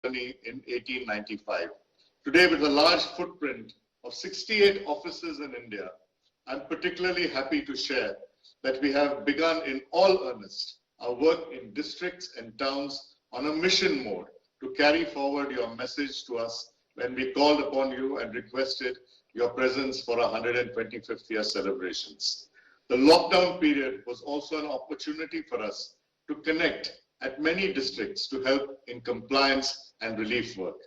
in 1895. Today, with a large footprint of 68 offices in India, I'm particularly happy to share that we have begun in all earnest our work in districts and towns on a mission mode to carry forward your message to us when we called upon you and requested your presence for our 125th year celebrations. The lockdown period was also an opportunity for us to connect at many districts to help in compliance and relief work.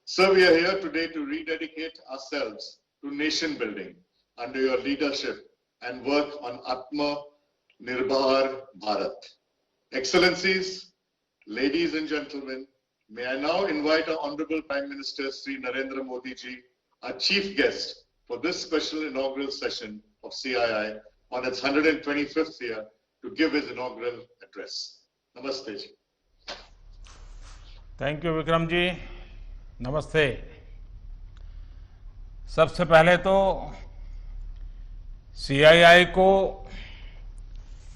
So we are here today to rededicate ourselves to nation building under your leadership and work on Atma Nirbhar Bharat. Excellencies, ladies and gentlemen, may I now invite our Honorable Prime Minister Sri Narendra Modi ji, our chief guest for this special inaugural session of CII on its 125th year to give his inaugural address. Namaste ji. Thank you Vikram ji, नमस्ते। सबसे पहले तो CII को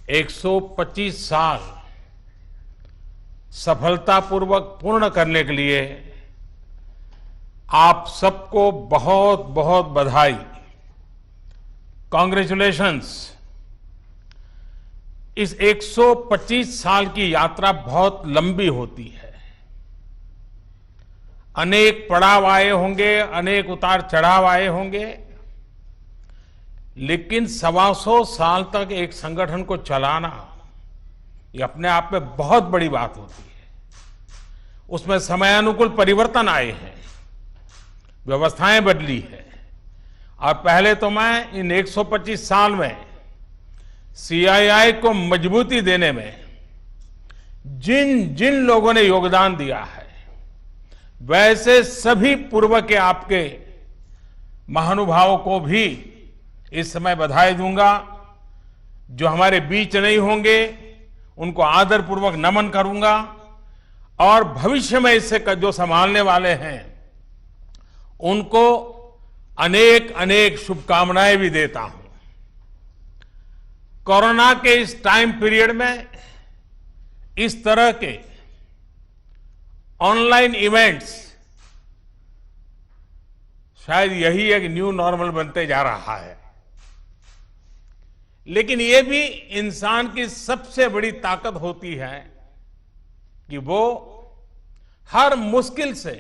125 साल सफलतापूर्वक पूर्ण करने के लिए आप सबको बहुत बहुत बधाई, कॉन्ग्रेचुलेशंस। इस 125 साल की यात्रा बहुत लंबी होती है, अनेक पड़ाव आए होंगे, अनेक उतार चढ़ाव आए होंगे, लेकिन 125 साल तक एक संगठन को चलाना ये अपने आप में बहुत बड़ी बात होती है। उसमें समयानुकूल परिवर्तन आए हैं, व्यवस्थाएं बदली है, और पहले तो मैं इन 125 साल में सीआईआई को मजबूती देने में जिन जिन लोगों ने योगदान दिया है, वैसे सभी पूर्व के आपके महानुभावों को भी इस समय बधाई दूंगा। जो हमारे बीच नहीं होंगे उनको आदरपूर्वक नमन करूंगा, और भविष्य में इससे जो संभालने वाले हैं उनको अनेक अनेक शुभकामनाएं भी देता हूं। कोरोना के इस टाइम पीरियड में इस तरह के ऑनलाइन इवेंट्स शायद यही एक न्यू नॉर्मल बनते जा रहा है, लेकिन ये भी इंसान की सबसे बड़ी ताकत होती है कि वो हर मुश्किल से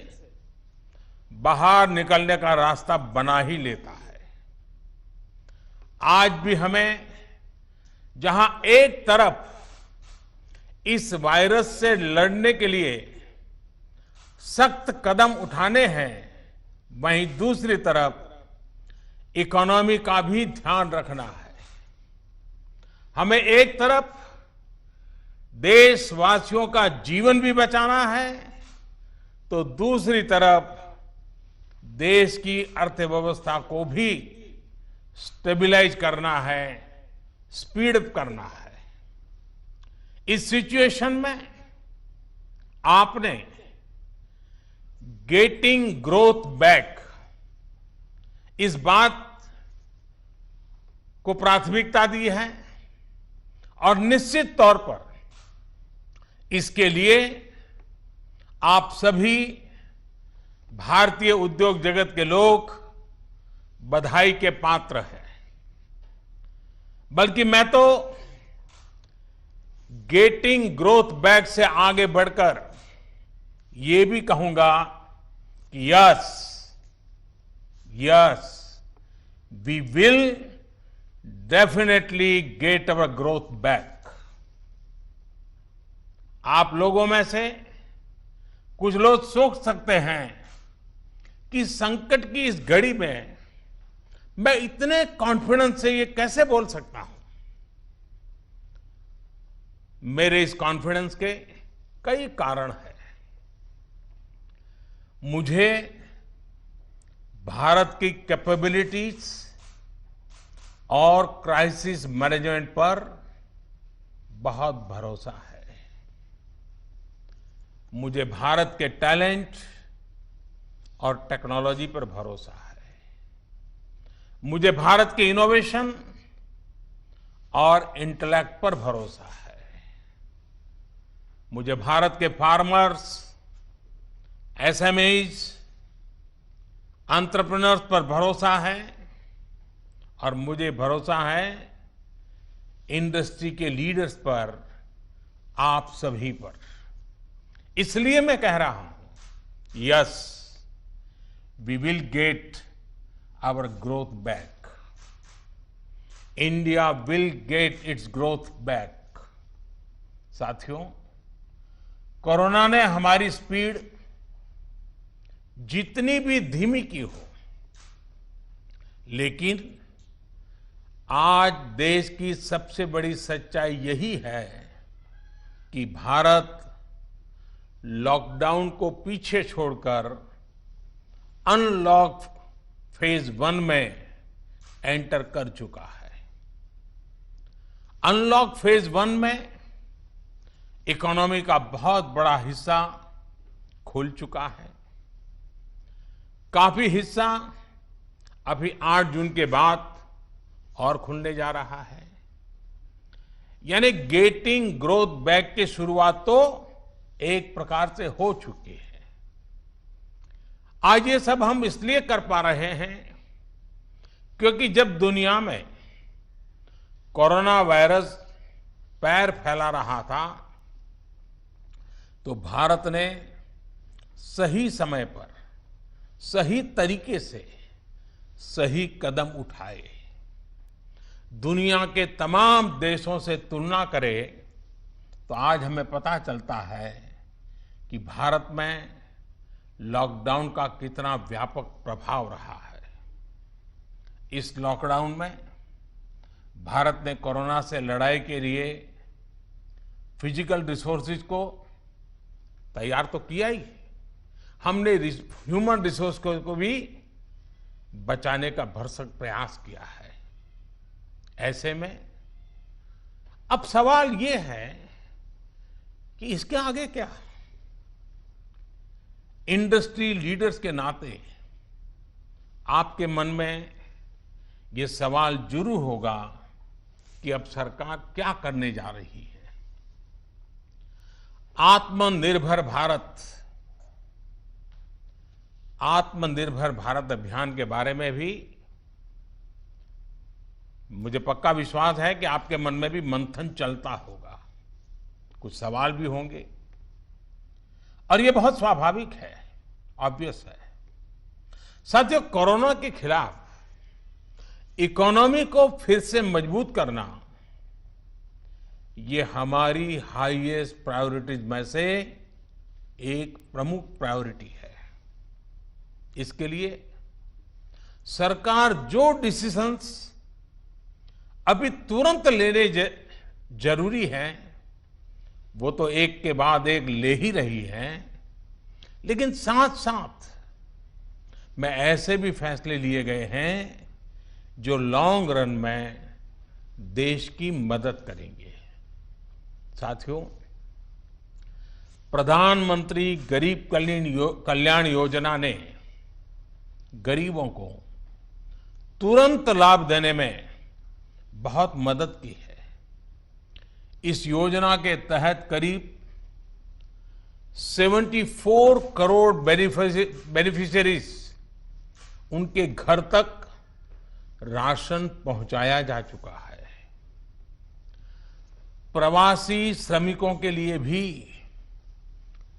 बाहर निकलने का रास्ता बना ही लेता है। आज भी हमें जहां एक तरफ इस वायरस से लड़ने के लिए सख्त कदम उठाने हैं, वहीं दूसरी तरफ इकोनॉमी का भी ध्यान रखना है। हमें एक तरफ देशवासियों का जीवन भी बचाना है, तो दूसरी तरफ देश की अर्थव्यवस्था को भी स्टेबलाइज करना है, स्पीड अप करना है। इस सिचुएशन में आपने गेटिंग ग्रोथ बैक इस बात को प्राथमिकता दी है, और निश्चित तौर पर इसके लिए आप सभी भारतीय उद्योग जगत के लोग बधाई के पात्र हैं। बल्कि मैं तो गेटिंग ग्रोथ बैक से आगे बढ़कर ये भी कहूंगा कि yes we will definitely get our growth back. आप लोगों में से कुछ लोग सोच सकते हैं कि संकट की इस घड़ी में मैं इतने कॉन्फिडेंस से ये कैसे बोल सकता हूं। मेरे इस कॉन्फिडेंस के कई कारण हैं। मुझे भारत की कैपेबिलिटीज और क्राइसिस मैनेजमेंट पर बहुत भरोसा है। मुझे भारत के टैलेंट और टेक्नोलॉजी पर भरोसा है। मुझे भारत के इनोवेशन और इंटेलेक्ट पर भरोसा है। मुझे भारत के फार्मर्स, एसएमईज, एंटरप्रेन्योर्स पर भरोसा है और मुझे भरोसा है इंडस्ट्री के लीडर्स पर, आप सभी पर। इसलिए मैं कह रहा हूं, yes, we will get our growth back. India will get its growth back. साथियों, कोरोना ने हमारी स्पीड जितनी भी धीमी की हो, लेकिन आज देश की सबसे बड़ी सच्चाई यही है कि भारत लॉकडाउन को पीछे छोड़कर अनलॉक फेज 1 में एंटर कर चुका है। अनलॉक फेज 1 में इकोनॉमी का बहुत बड़ा हिस्सा खुल चुका है। काफी हिस्सा अभी 8 जून के बाद और खुलने जा रहा है। यानी गेटिंग ग्रोथ बैक की शुरुआत तो एक प्रकार से हो चुकी है। आज ये सब हम इसलिए कर पा रहे हैं क्योंकि जब दुनिया में कोरोना वायरस पैर फैला रहा था, तो भारत ने सही समय पर, सही तरीके से सही कदम उठाए। दुनिया के तमाम देशों से तुलना करें तो आज हमें पता चलता है कि भारत में लॉकडाउन का कितना व्यापक प्रभाव रहा है। इस लॉकडाउन में भारत ने कोरोना से लड़ाई के लिए फिजिकल रिसोर्सेज को तैयार तो किया ही, हमने ह्यूमन रिसोर्स को भी बचाने का भरसक प्रयास किया है। ऐसे में अब सवाल ये है कि इसके आगे क्या? इंडस्ट्री लीडर्स के नाते आपके मन में ये सवाल जरूर होगा कि अब सरकार क्या करने जा रही है। आत्मनिर्भर भारत अभियान के बारे में भी मुझे पक्का विश्वास है कि आपके मन में भी मंथन चलता होगा, कुछ सवाल भी होंगे, और ये बहुत स्वाभाविक है, ऑब्वियस है। साथियों, कोरोना के खिलाफ इकोनॉमी को फिर से मजबूत करना, ये हमारी हाईएस्ट प्रायोरिटीज में से एक प्रमुख प्रायोरिटी है। इसके लिए सरकार जो डिसीजंस अभी तुरंत लेने जरूरी है, वो तो एक के बाद एक ले ही रही है, लेकिन साथ साथ में ऐसे भी फैसले लिए गए हैं जो लॉन्ग रन में देश की मदद करेंगे। साथियों, प्रधानमंत्री गरीब कल्याण योजना ने गरीबों को तुरंत लाभ देने में बहुत मदद की है। इस योजना के तहत करीब 74 करोड़ बेनिफिशियरीज, उनके घर तक राशन पहुंचाया जा चुका है। प्रवासी श्रमिकों के लिए भी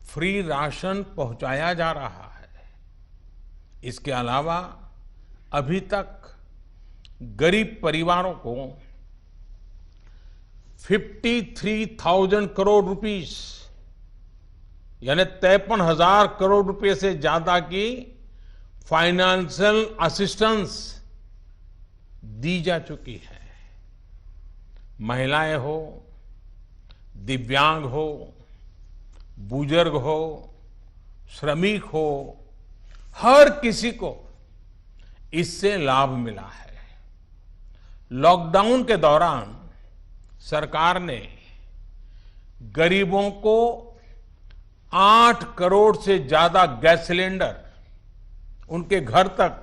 फ्री राशन पहुंचाया जा रहा है। इसके अलावा अभी तक गरीब परिवारों को 53,000 करोड़ रुपीस, यानी 53,000 करोड़ रुपए से ज्यादा की फाइनेंशियल असिस्टेंस दी जा चुकी है। महिलाएं हो, दिव्यांग हो, बुजुर्ग हो, श्रमिक हो, हर किसी को इससे लाभ मिला है। लॉकडाउन के दौरान सरकार ने गरीबों को 8 करोड़ से ज्यादा गैस सिलेंडर उनके घर तक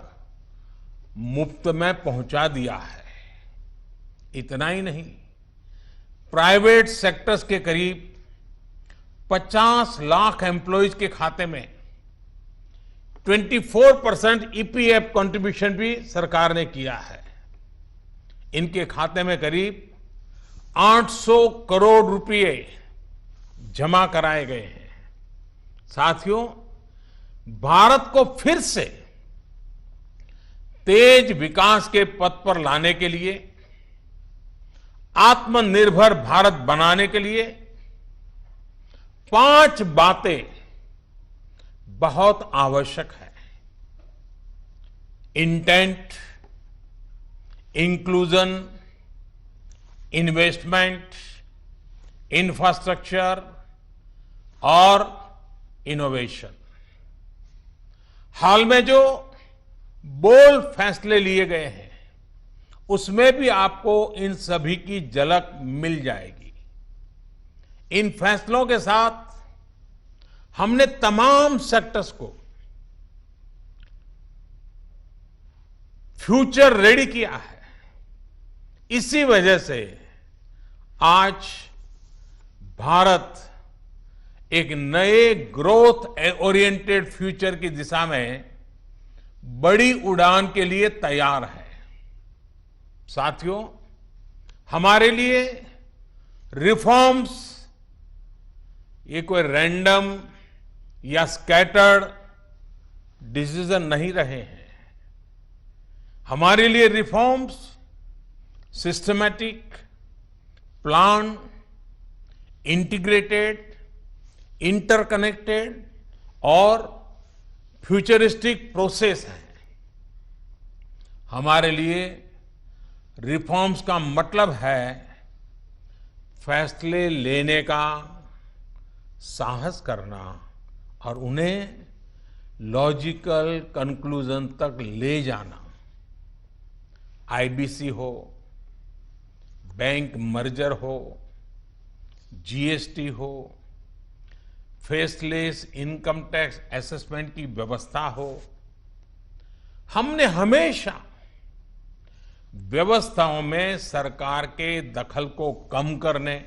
मुफ्त में पहुंचा दिया है। इतना ही नहीं, प्राइवेट सेक्टर्स के करीब 50 लाख एम्प्लॉइज के खाते में 24% ईपीएफ कंट्रीब्यूशन भी सरकार ने किया है। इनके खाते में करीब 800 करोड़ रुपए जमा कराए गए हैं। साथियों, भारत को फिर से तेज विकास के पथ पर लाने के लिए, आत्मनिर्भर भारत बनाने के लिए 5 बातें बहुत आवश्यक है। इंटेंट, इंक्लूजन, इन्वेस्टमेंट, इंफ्रास्ट्रक्चर और इनोवेशन। हाल में जो बोल्ड फैसले लिए गए हैं, उसमें भी आपको इन सभी की झलक मिल जाएगी। इन फैसलों के साथ हमने तमाम सेक्टर्स को फ्यूचर रेडी किया है। इसी वजह से आज भारत एक नए ग्रोथ ओरिएंटेड फ्यूचर की दिशा में बड़ी उड़ान के लिए तैयार है। साथियों, हमारे लिए रिफॉर्म्स ये कोई रैंडम या स्कैटर्ड डिसीजन नहीं रहे हैं। हमारे लिए reforms systematic, plan, integrated, interconnected और फ्यूचरिस्टिक प्रोसेस है। हमारे लिए रिफॉर्म्स का मतलब है फैसले लेने का साहस करना और उन्हें लॉजिकल कंक्लूजन तक ले जाना। आईबीसी हो, बैंक मर्जर हो, जीएसटी हो, फेसलेस इनकम टैक्स असेसमेंट की व्यवस्था हो, हमने हमेशा व्यवस्थाओं में सरकार के दखल को कम करने,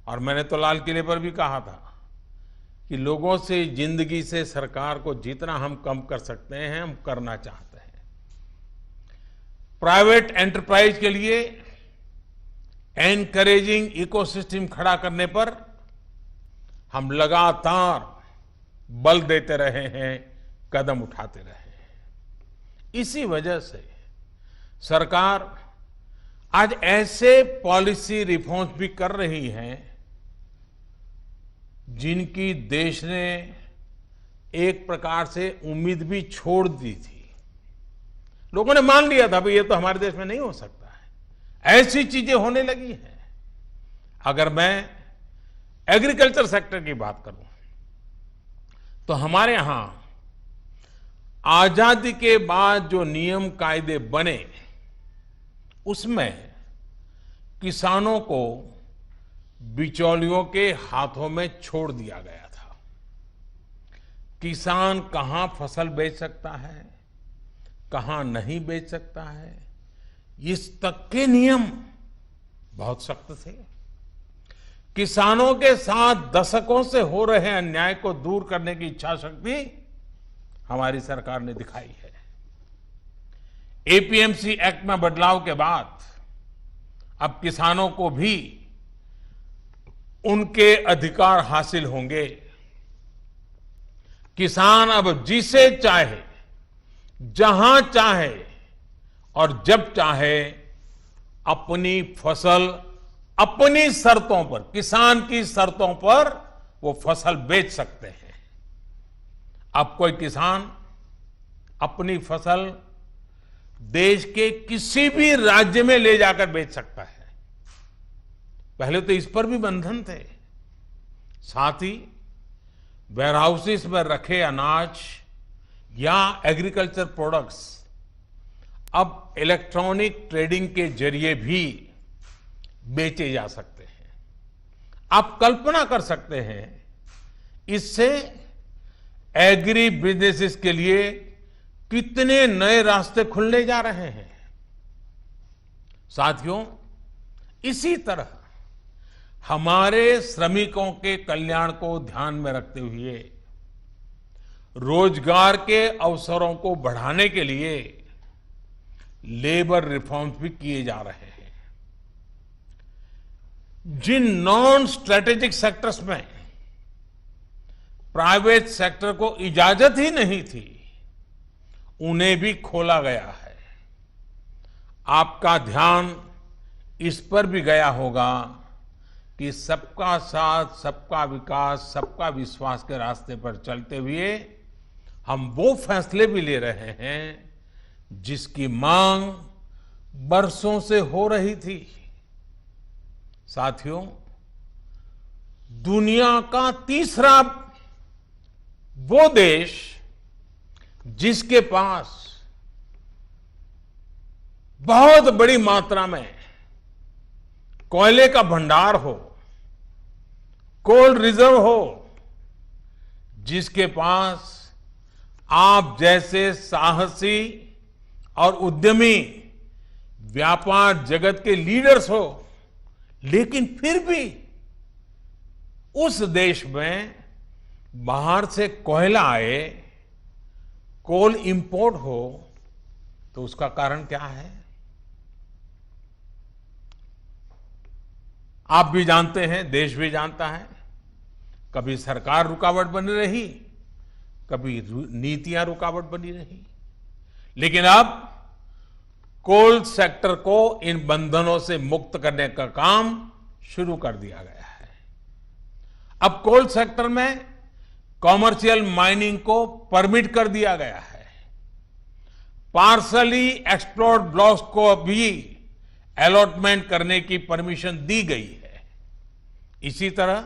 और मैंने तो लाल किले पर भी कहा था कि लोगों से, जिंदगी से सरकार को जितना हम कम कर सकते हैं हम करना चाहते हैं। प्राइवेट एंटरप्राइज के लिए एनकरेजिंग इकोसिस्टम खड़ा करने पर हम लगातार बल देते रहे हैं, कदम उठाते रहे हैं। इसी वजह से सरकार आज ऐसे पॉलिसी रिफॉर्म्स भी कर रही है जिनकी देश ने एक प्रकार से उम्मीद भी छोड़ दी थी। लोगों ने मान लिया था भाई ये तो हमारे देश में नहीं हो सकता है, ऐसी चीजें होने लगी हैं। अगर मैं एग्रीकल्चर सेक्टर की बात करूं तो हमारे यहां आजादी के बाद जो नियम कायदे बने उसमें किसानों को बिचौलियों के हाथों में छोड़ दिया गया था। किसान कहां फसल बेच सकता है, कहां नहीं बेच सकता है, इस तक के नियम बहुत सख्त थे। किसानों के साथ दशकों से हो रहे अन्याय को दूर करने की इच्छा शक्ति हमारी सरकार ने दिखाई है। एपीएमसी एक्ट में बदलाव के बाद अब किसानों को भी उनके अधिकार हासिल होंगे। किसान अब जिसे चाहे, जहां चाहे और जब चाहे अपनी फसल अपनी शर्तों पर, किसान की शर्तों पर वो फसल बेच सकते हैं। अब कोई किसान अपनी फसल देश के किसी भी राज्य में ले जाकर बेच सकता है। पहले तो इस पर भी बंधन थे। साथ ही वेयरहाउसेस में रखे अनाज या एग्रीकल्चर प्रोडक्ट्स अब इलेक्ट्रॉनिक ट्रेडिंग के जरिए भी बेचे जा सकते हैं। आप कल्पना कर सकते हैं इससे एग्री बिजनेसेस के लिए कितने नए रास्ते खुलने जा रहे हैं। साथियों, इसी तरह हमारे श्रमिकों के कल्याण को ध्यान में रखते हुए रोजगार के अवसरों को बढ़ाने के लिए लेबर रिफॉर्म्स भी किए जा रहे हैं। जिन नॉन स्ट्रेटेजिक सेक्टर्स में प्राइवेट सेक्टर को इजाजत ही नहीं थी, उन्हें भी खोला गया है। आपका ध्यान इस पर भी गया होगा कि सबका साथ, सबका विकास, सबका विश्वास के रास्ते पर चलते हुए हम वो फैसले भी ले रहे हैं जिसकी मांग बरसों से हो रही थी। साथियों, दुनिया का तीसरा वो देश जिसके पास बहुत बड़ी मात्रा में कोयले का भंडार हो, कोल रिजर्व हो, जिसके पास आप जैसे साहसी और उद्यमी व्यापार जगत के लीडर्स हो, लेकिन फिर भी उस देश में बाहर से कोयला आए, कोल इंपोर्ट हो, तो उसका कारण क्या है? आप भी जानते हैं, देश भी जानता है। कभी सरकार रुकावट बनी रही, कभी नीतियां रुकावट बनी रही, लेकिन अब कोल सेक्टर को इन बंधनों से मुक्त करने का काम शुरू कर दिया गया है। अब कोल सेक्टर में कॉमर्शियल माइनिंग को परमिट कर दिया गया है। पार्सली एक्सप्लोर्ड ब्लॉक्स को भी अलॉटमेंट करने की परमिशन दी गई है। इसी तरह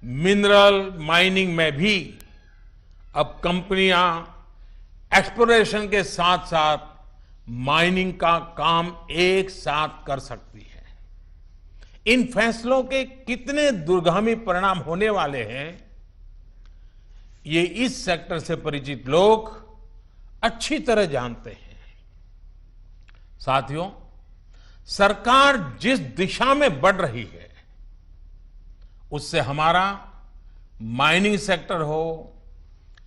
मिनरल माइनिंग में भी अब कंपनियां एक्सप्लोरेशन के साथ साथ माइनिंग का काम एक साथ कर सकती है। इन फैसलों के कितने दूरगामी परिणाम होने वाले हैं, ये इस सेक्टर से परिचित लोग अच्छी तरह जानते हैं। साथियों, सरकार जिस दिशा में बढ़ रही है, उससे हमारा माइनिंग सेक्टर हो,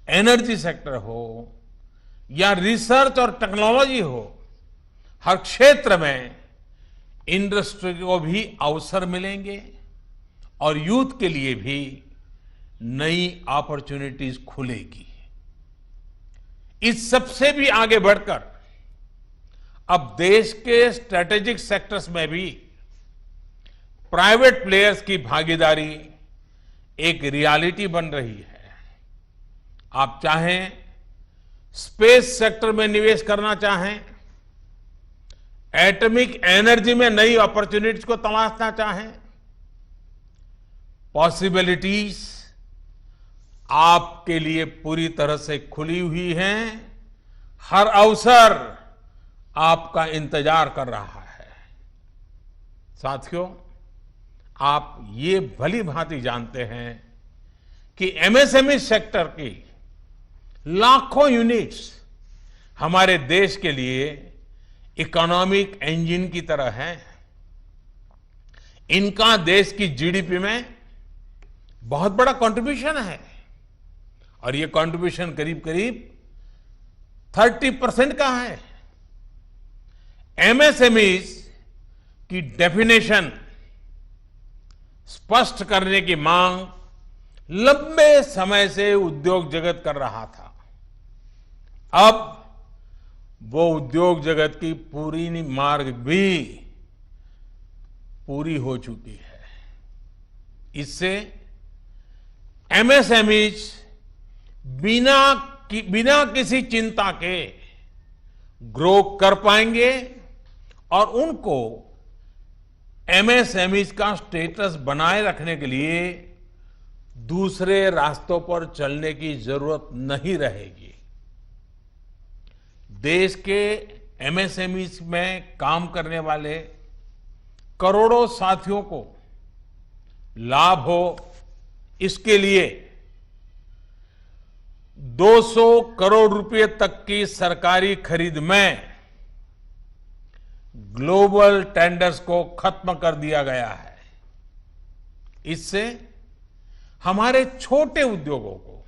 एनर्जी सेक्टर हो या रिसर्च और टेक्नोलॉजी हो, हर क्षेत्र में इंडस्ट्री को भी अवसर मिलेंगे और यूथ के लिए भी नई अपॉर्चुनिटीज खुलेगी। इस सबसे भी आगे बढ़कर अब देश के स्ट्रेटेजिक सेक्टर्स में भी प्राइवेट प्लेयर्स की भागीदारी एक रियलिटी बन रही है। आप चाहें स्पेस सेक्टर में निवेश करना चाहें, एटॉमिक एनर्जी में नई अपॉर्चुनिटीज को तलाशना चाहें, पॉसिबिलिटीज आपके लिए पूरी तरह से खुली हुई हैं। हर अवसर आपका इंतजार कर रहा है। साथियों, आप ये भली भांति जानते हैं कि एमएसएमई सेक्टर की लाखों यूनिट्स हमारे देश के लिए इकोनॉमिक इंजन की तरह हैं। इनका देश की जीडीपी में बहुत बड़ा कंट्रीब्यूशन है और ये कंट्रीब्यूशन करीब करीब 30% का है। एमएसएमईज की डेफिनेशन स्पष्ट करने की मांग लंबे समय से उद्योग जगत कर रहा था। अब वो उद्योग जगत की पूरी मार्ग भी पूरी हो चुकी है। इससे एमएसएमईज बिना किसी चिंता के ग्रो कर पाएंगे और उनको एमएसएमईज का स्टेटस बनाए रखने के लिए दूसरे रास्तों पर चलने की जरूरत नहीं रहेगी। देश के एमएसएमईज में काम करने वाले करोड़ों साथियों को लाभ हो, इसके लिए 200 करोड़ रुपए तक की सरकारी खरीद में ग्लोबल टेंडर्स को खत्म कर दिया गया है। इससे हमारे छोटे उद्योगों को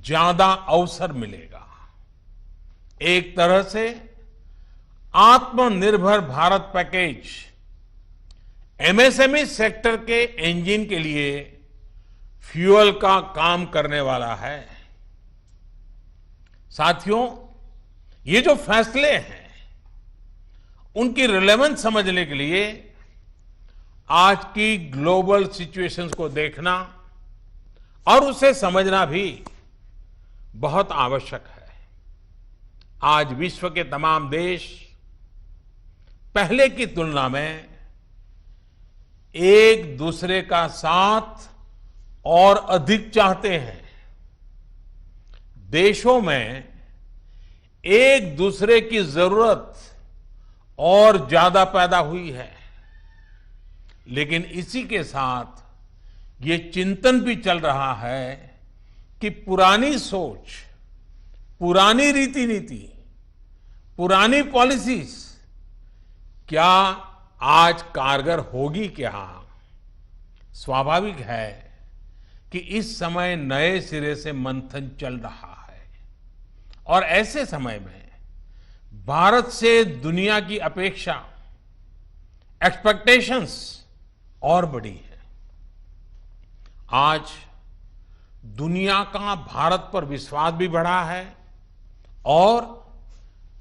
ज्यादा अवसर मिलेगा। एक तरह से आत्मनिर्भर भारत पैकेज एमएसएमई सेक्टर के इंजन के लिए फ्यूल का काम करने वाला है। साथियों, ये जो फैसले हैं उनकी रिलेवेंस समझने के लिए आज की ग्लोबल सिचुएशंस को देखना और उसे समझना भी बहुत आवश्यक है। आज विश्व के तमाम देश पहले की तुलना में एक दूसरे का साथ और अधिक चाहते हैं। देशों में एक दूसरे की जरूरत और ज्यादा पैदा हुई है, लेकिन इसी के साथ ये चिंतन भी चल रहा है कि पुरानी सोच, पुरानी रीति नीति, पुरानी पॉलिसीज क्या आज कारगर होगी क्या? स्वाभाविक है कि इस समय नए सिरे से मंथन चल रहा है और ऐसे समय में भारत से दुनिया की अपेक्षा, एक्सपेक्टेशंस और बड़ी है। आज दुनिया का भारत पर विश्वास भी बढ़ा है और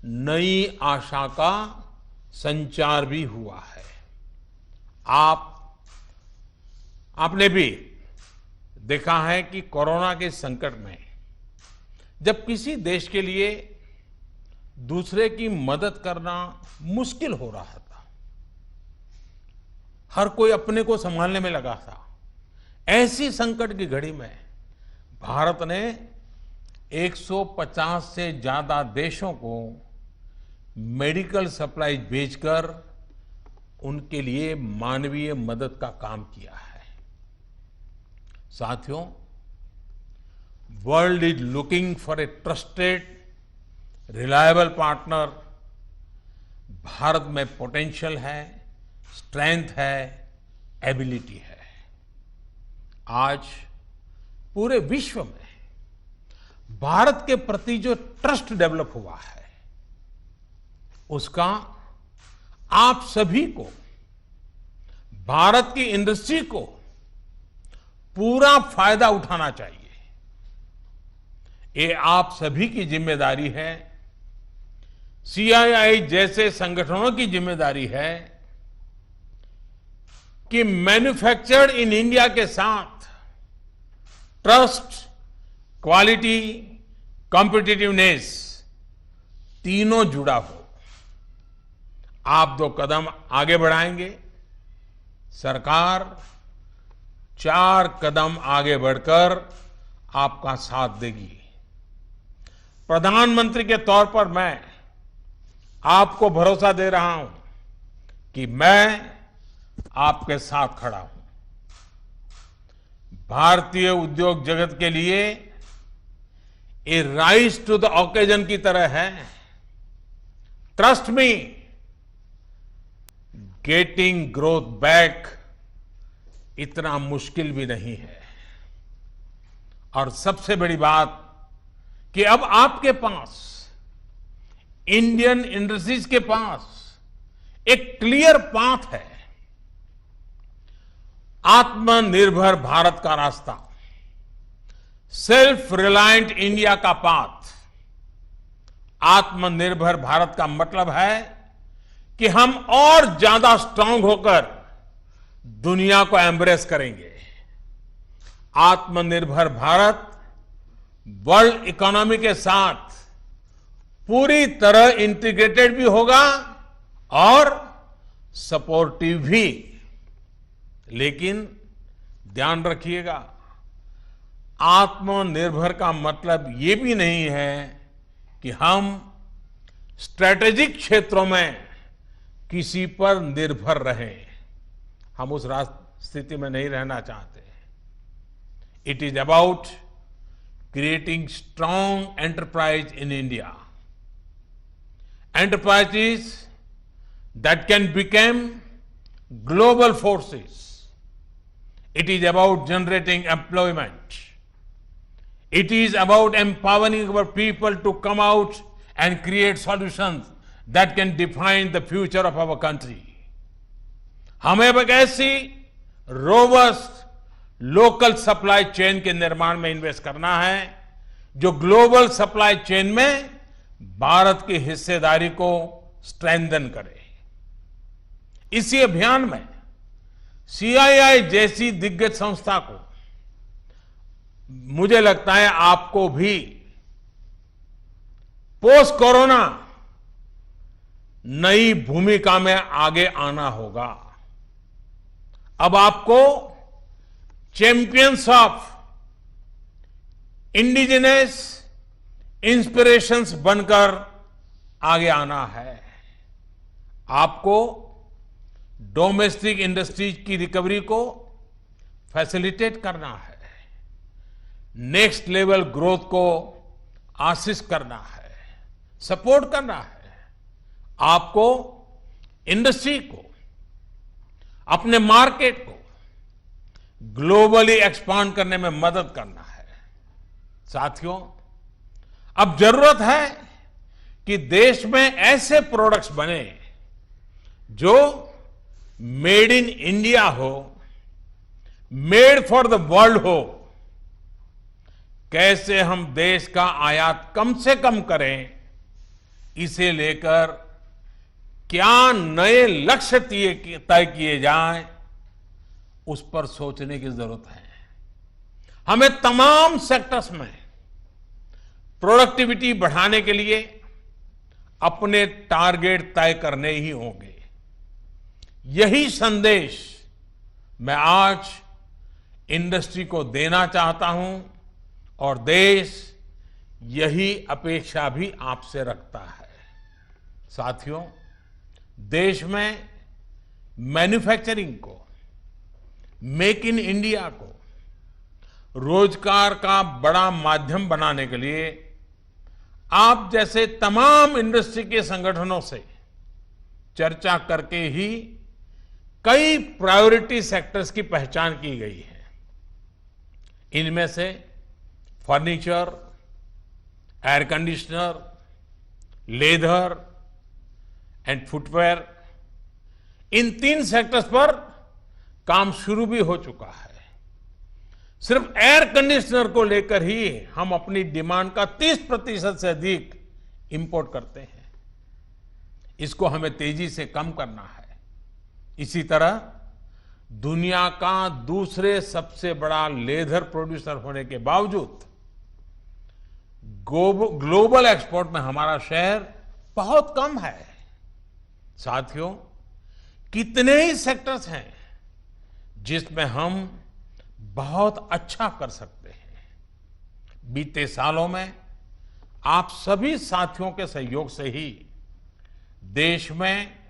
नई आशा का संचार भी हुआ है। आपने भी देखा है कि कोरोना के संकट में जब किसी देश के लिए दूसरे की मदद करना मुश्किल हो रहा था, हर कोई अपने को संभालने में लगा था। ऐसी संकट की घड़ी में भारत ने 150 से ज्यादा देशों को मेडिकल सप्लाई भेजकर उनके लिए मानवीय मदद का काम किया है। साथियों, world is looking for a trusted, reliable partner. Bharat में पोटेंशियल है, स्ट्रेंथ है, एबिलिटी है। आज पूरे विश्व में भारत के प्रति जो ट्रस्ट डेवलप हुआ है, उसका आप सभी को, भारत की इंडस्ट्री को पूरा फायदा उठाना चाहिए। ये आप सभी की जिम्मेदारी है, सीआईआई जैसे संगठनों की जिम्मेदारी है कि मैन्युफैक्चर्ड इन इंडिया के साथ ट्रस्ट, क्वालिटी, कॉम्पिटिटिवनेस तीनों जुड़ा हो। आप 2 कदम आगे बढ़ाएंगे, सरकार 4 कदम आगे बढ़कर आपका साथ देगी। प्रधानमंत्री के तौर पर मैं आपको भरोसा दे रहा हूं कि मैं आपके साथ खड़ा हूं। भारतीय उद्योग जगत के लिए ये राइज टू द ओकेजन की तरह है। Trust me, getting growth back इतना मुश्किल भी नहीं है। और सबसे बड़ी बात कि अब आपके पास, इंडियन इंडस्ट्रीज के पास एक क्लियर पाथ है। आत्मनिर्भर भारत का रास्ता, सेल्फ रिलायंट इंडिया का पाथ। आत्मनिर्भर भारत का मतलब है कि हम और ज्यादा स्ट्रांग होकर दुनिया को एम्ब्रेस करेंगे। आत्मनिर्भर भारत वर्ल्ड इकोनॉमी के साथ पूरी तरह इंटीग्रेटेड भी होगा और सपोर्टिव भी। लेकिन ध्यान रखिएगा, आत्मनिर्भर का मतलब ये भी नहीं है कि हम स्ट्रैटेजिक क्षेत्रों में किसी पर निर्भर रहें। हम उस स्थिति में नहीं रहना चाहते। It is about creating strong enterprise in India, enterprises that can become global forces. It is about generating employment. It is about empowering our people to come out and create solutions that can define the future of our country. हमें एक ऐसी robust local supply chain के निर्माण में invest करना है जो global supply chain में भारत की हिस्सेदारी को स्ट्रेंथन करे। इसी अभियान में सीआईआई जैसी दिग्गज संस्था को मुझे लगता है आपको भी पोस्ट कोरोना नई भूमिका में आगे आना होगा। अब आपको चैंपियंस ऑफ इंडिजिनस इंस्पिरेशंस बनकर आगे आना है। आपको डोमेस्टिक इंडस्ट्रीज की रिकवरी को फैसिलिटेट करना है, नेक्स्ट लेवल ग्रोथ को असिस्ट करना है, सपोर्ट करना है। आपको इंडस्ट्री को, अपने मार्केट को ग्लोबली एक्सपांड करने में मदद करना है। साथियों, अब जरूरत है कि देश में ऐसे प्रोडक्ट्स बने जो मेड इन इंडिया हो, मेड फॉर द वर्ल्ड हो। कैसे हम देश का आयात कम से कम करें, इसे लेकर क्या नए लक्ष्य तय किए जाएं, उस पर सोचने की जरूरत है। हमें तमाम सेक्टर्स में प्रोडक्टिविटी बढ़ाने के लिए अपने टारगेट तय करने ही होंगे। यही संदेश मैं आज इंडस्ट्री को देना चाहता हूं और देश यही अपेक्षा भी आपसे रखता है। साथियों, देश में मैन्युफैक्चरिंग को, मेक इन इंडिया को रोजगार का बड़ा माध्यम बनाने के लिए आप जैसे तमाम इंडस्ट्री के संगठनों से चर्चा करके ही कई प्रायोरिटी सेक्टर्स की पहचान की गई है। इनमें से furniture, air conditioner, leather and footwear, in 3 sectors पर काम शुरू भी हो चुका है। सिर्फ एयर कंडीशनर को लेकर ही हम अपनी डिमांड का 30% से अधिक इंपोर्ट करते हैं। इसको हमें तेजी से कम करना है। इसी तरह दुनिया का दूसरे सबसे बड़ा लेदर प्रोड्यूसर होने के बावजूद ग्लोबल एक्सपोर्ट में हमारा शेयर बहुत कम है। साथियों, कितने ही सेक्टर्स हैं जिसमें हम बहुत अच्छा कर सकते हैं। बीते सालों में आप सभी साथियों के सहयोग से ही देश में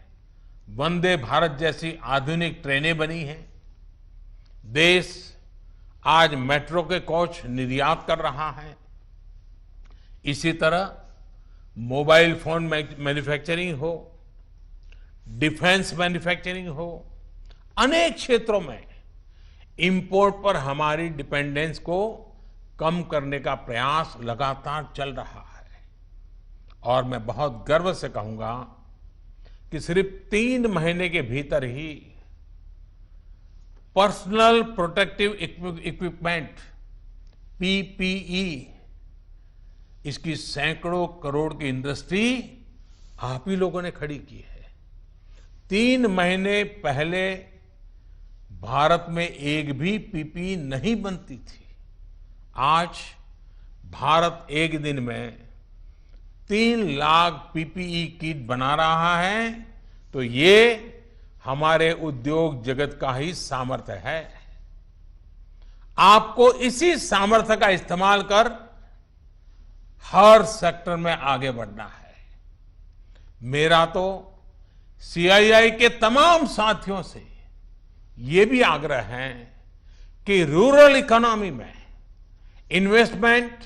वंदे भारत जैसी आधुनिक ट्रेनें बनी हैं। देश आज मेट्रो के कोच निर्यात कर रहा है। इसी तरह मोबाइल फोन मैन्युफैक्चरिंग हो, डिफेंस मैन्युफैक्चरिंग हो, अनेक क्षेत्रों में इंपोर्ट पर हमारी डिपेंडेंस को कम करने का प्रयास लगातार चल रहा है। और मैं बहुत गर्व से कहूंगा कि सिर्फ 3 महीने के भीतर ही पर्सनल प्रोटेक्टिव इक्विपमेंट पीपीई, इसकी सैकड़ों करोड़ की इंडस्ट्री आप ही लोगों ने खड़ी की है। 3 महीने पहले भारत में एक भी पीपीई नहीं बनती थी। आज भारत एक दिन में 3 लाख पीपीई किट बना रहा है, तो ये हमारे उद्योग जगत का ही सामर्थ्य है। आपको इसी सामर्थ्य का इस्तेमाल कर हर सेक्टर में आगे बढ़ना है। मेरा तो सीआईआई के तमाम साथियों से ये भी आग्रह है कि रूरल इकोनॉमी में इन्वेस्टमेंट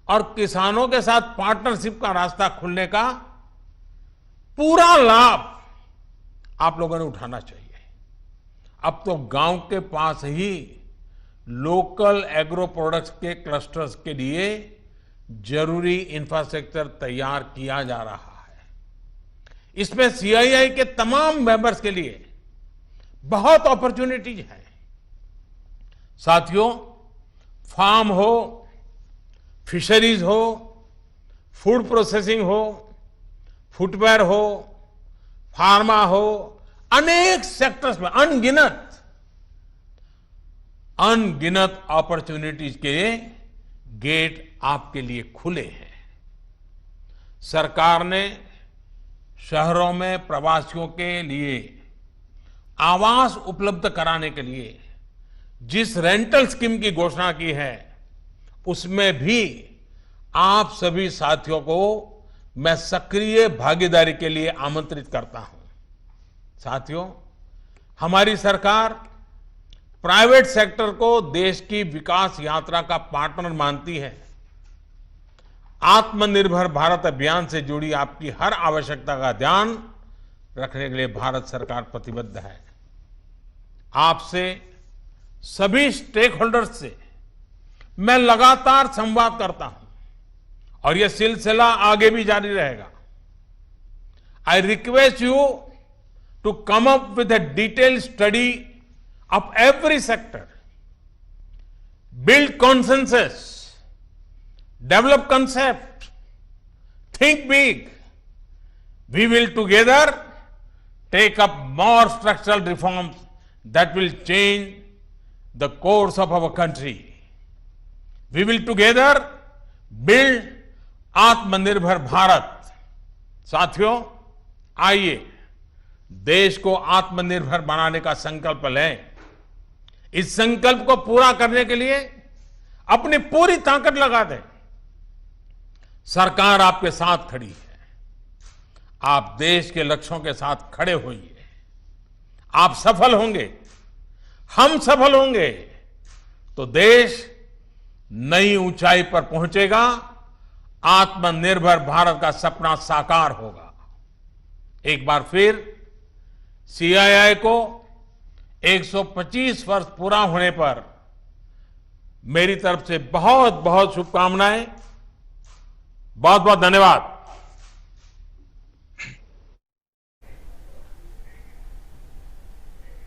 और किसानों के साथ पार्टनरशिप का रास्ता खुलने का पूरा लाभ आप लोगों ने उठाना चाहिए। अब तो गांव के पास ही लोकल एग्रो प्रोडक्ट्स के क्लस्टर्स के लिए जरूरी इंफ्रास्ट्रक्चर तैयार किया जा रहा है। इसमें सीआईआई के तमाम मेंबर्स के लिए बहुत अपॉर्चुनिटीज है। साथियों, फार्म हो, फिशरीज हो, फूड प्रोसेसिंग हो, फुटवेयर हो, फार्मा हो, अनेक सेक्टर्स में अनगिनत अपॉर्चुनिटीज के गेट आपके लिए खुले हैं। सरकार ने शहरों में प्रवासियों के लिए आवास उपलब्ध कराने के लिए जिस रेंटल स्कीम की घोषणा की है, उसमें भी आप सभी साथियों को मैं सक्रिय भागीदारी के लिए आमंत्रित करता हूं। साथियों, हमारी सरकार प्राइवेट सेक्टर को देश की विकास यात्रा का पार्टनर मानती है। आत्मनिर्भर भारत अभियान से जुड़ी आपकी हर आवश्यकता का ध्यान रखने के लिए भारत सरकार प्रतिबद्ध है। आपसे सभी स्टेक होल्डर्स से मैं लगातार संवाद करता हूं और यह सिलसिला आगे भी जारी रहेगा। I request you to come up with a detailed study of every sector, build consensus, develop concept, think big. We will together take up more structural reforms that will change the course of our country. We will together build आत्मनिर्भर भारत। साथियों, आइए देश को आत्मनिर्भर बनाने का संकल्प लें। इस संकल्प को पूरा करने के लिए अपनी पूरी ताकत लगा दें। सरकार आपके साथ खड़ी है। आप देश के लक्ष्यों के साथ खड़े होइए। आप सफल होंगे, हम सफल होंगे तो देश नई ऊंचाई पर पहुंचेगा। आत्मनिर्भर भारत का सपना साकार होगा। एक बार फिर सीआईआई को 125 वर्ष पूरा होने पर मेरी तरफ से बहुत बहुत शुभकामनाएं। बहुत बहुत धन्यवाद।